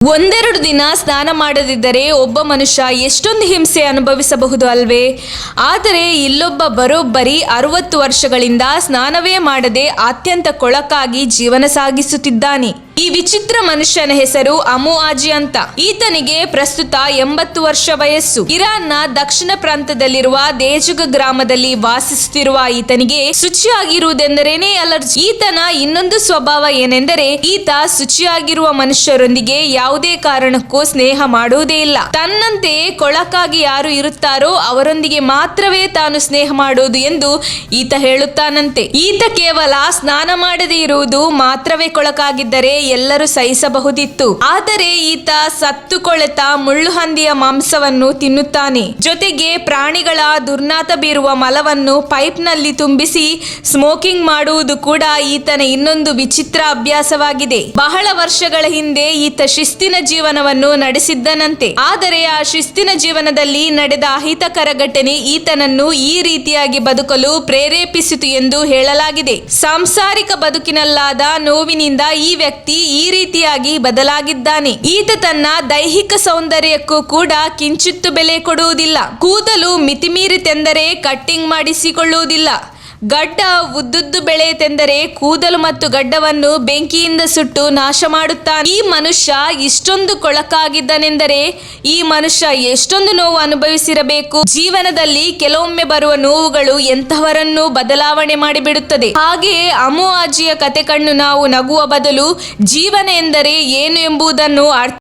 ಒಂದೆರಡು ದಿನ ಸ್ನಾನ ಮಾಡದಿದ್ದರೆ ಒಬ್ಬ ಮನುಷ್ಯ ಎಷ್ಟೊಂದು ಹಿಂಸೆ ಅನುಭವಿಸಬಹುದು ಅಲ್ವೇ? ಆದರೆ ಇಲ್ಲೊಬ್ಬ ಬರೋಬ್ಬರಿ 60 ವರ್ಷಗಳಿಂದ ಸ್ನಾನವೇ ಮಾಡದೆ ಅತ್ಯಂತ ಕೊಳಕಾಗಿ ಜೀವನ ಸಾಗಿಸುತ್ತಿದ್ದಾನೆ. ಈ ವಿಚಿತ್ರ ಮನುಷ್ಯನ ಹೆಸರು ಅಮು ಆಜಿ ಅಂತ. ಈತನಿಗೆ ಪ್ರಸ್ತುತ 80 ವರ್ಷ ವಯಸ್ಸು. ಇರಾನ್ನ ದಕ್ಷಿಣ ಪ್ರಾಂತದಲ್ಲಿರುವ ದೇಜುಗ ಗ್ರಾಮದಲ್ಲಿ ವಾಸಿಸುತ್ತಿರುವ ಈತನಿಗೆ ಶುಚಿಯಾಗಿರುವುದೆಂದರೇನೆ ಅಲರ್ಜಿ. ಈತನ ಇನ್ನೊಂದು ಸ್ವಭಾವ ಏನೆಂದರೆ ಈತ ಶುಚಿಯಾಗಿರುವ ಮನುಷ್ಯರೊಂದಿಗೆ ಯಾವುದೇ ಕಾರಣಕ್ಕೂ ಸ್ನೇಹ ಮಾಡುವುದೇ ಇಲ್ಲ. ತನ್ನಂತೆ ಕೊಳಕಾಗಿ ಯಾರು ಇರುತ್ತಾರೋ ಅವರೊಂದಿಗೆ ಮಾತ್ರವೇ ತಾನು ಸ್ನೇಹ ಮಾಡುವುದು ಎಂದು ಈತ ಹೇಳುತ್ತಾನಂತೆ. ಈತ ಕೇವಲ ಸ್ನಾನ ಮಾಡದೇ ಇರುವುದು ಮಾತ್ರವೇ ಕೊಳಕಾಗಿದ್ದರೆ ಎಲ್ಲರೂ ಸಹಿಸಬಹುದಿತ್ತು. ಆದರೆ ಈತ ಸತ್ತು ಕೊಳೆತ ಮುಳ್ಳುಹಂದಿಯ ಮಾಂಸವನ್ನು ತಿನ್ನುತ್ತಾನೆ. ಜೊತೆಗೆ ಪ್ರಾಣಿಗಳ ದುರ್ನಾತ ಬೀರುವ ಮಲವನ್ನು ಪೈಪ್ನಲ್ಲಿ ತುಂಬಿಸಿ ಸ್ಮೋಕಿಂಗ್ ಮಾಡುವುದು ಕೂಡ ಈತನ ಇನ್ನೊಂದು ವಿಚಿತ್ರ ಅಭ್ಯಾಸವಾಗಿದೆ. ಬಹಳ ವರ್ಷಗಳ ಹಿಂದೆ ಈತ ಶಿಸ್ತಿನ ಜೀವನವನ್ನು ನಡೆಸಿದ್ದನಂತೆ. ಆದರೆ ಆ ಶಿಸ್ತಿನ ಜೀವನದಲ್ಲಿ ನಡೆದ ಅಹಿತಕರ ಘಟನೆ ಈತನನ್ನು ಈ ರೀತಿಯಾಗಿ ಬದುಕಲು ಪ್ರೇರೇಪಿಸಿತು ಎಂದು ಹೇಳಲಾಗಿದೆ. ಸಾಂಸಾರಿಕ ಬದುಕಿನಲ್ಲಾದ ನೋವಿನಿಂದ ಈ ವ್ಯಕ್ತಿ ಈ ರೀತಿಯಾಗಿ ಬದಲಾಗಿದ್ದಾನೆ. ಈತ ತನ್ನ ದೈಹಿಕ ಸೌಂದರ್ಯಕ್ಕೂ ಕೂಡ ಕಿಂಚಿತ್ತು ಬೆಲೆ ಕೊಡುವುದಿಲ್ಲ. ಕೂದಲು ಮಿತಿಮೀರಿತೆಂದರೆ ಕಟ್ಟಿಂಗ್ ಮಾಡಿಸಿಕೊಳ್ಳುವುದಿಲ್ಲ. ಗಡ್ಡ ಉದ್ದುದ್ದು ಬೆಳೆಯುತ್ತೆಂದರೆ ಕೂದಲು ಮತ್ತು ಗಡ್ಡವನ್ನು ಬೆಂಕಿಯಿಂದ ಸುಟ್ಟು ನಾಶ ಮಾಡುತ್ತಾನೆ. ಈ ಮನುಷ್ಯ ಇಷ್ಟೊಂದು ಕೊಳಕಾಗಿದ್ದನೆಂದರೆ ಈ ಮನುಷ್ಯ ಎಷ್ಟೊಂದು ನೋವು ಅನುಭವಿಸಿರಬೇಕು. ಜೀವನದಲ್ಲಿ ಕೆಲವೊಮ್ಮೆ ಬರುವ ನೋವುಗಳು ಎಂತಹವರನ್ನು ಬದಲಾವಣೆ ಮಾಡಿಬಿಡುತ್ತದೆ. ಹಾಗೆಯೇ ಅಮು ಆಜಿಯ ಕತೆ ಕಂಡು ನಾವು ನಗುವ ಬದಲು ಜೀವನ ಎಂದರೆ ಏನು ಎಂಬುದನ್ನು